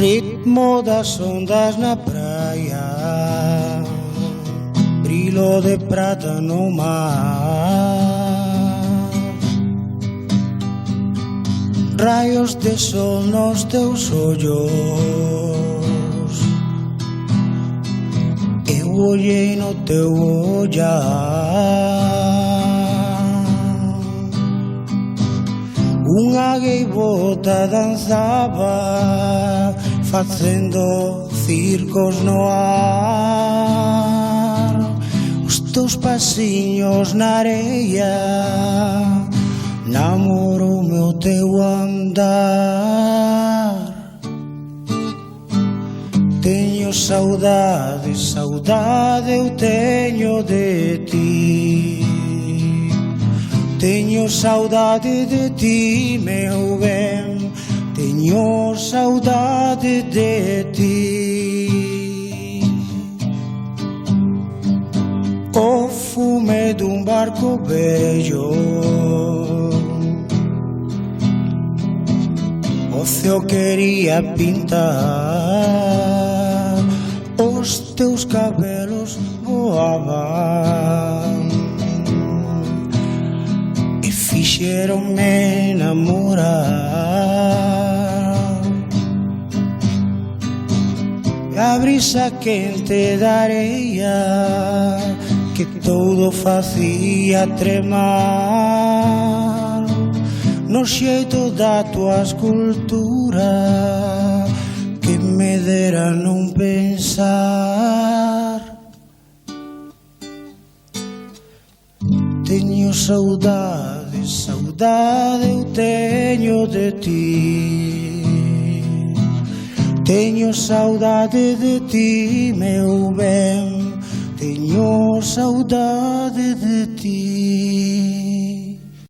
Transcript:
ritmo das ondas na praia, brilho de prata no mar, raios de sol nos teus ollos. Eu olhei no teu olhar, unha gaivota danzaba facendo circos no ar. Os teus pasiños na areia namoroume o teu andar. Teño saudade, saudade eu teño de ti. Teño saudade de ti, meu ben, teño saudade de ti. O fume dun barco bello, o ceo quería pintar, os teus cabelos voaban e fixeronme enamorar. A brisa quente da areia que todo facía tremar, no xeito da tua escultura que me dera non pensar. Teño saudade, saudade eu teño de ti. Teño saudade de ti, meu ben, teño saudade de ti.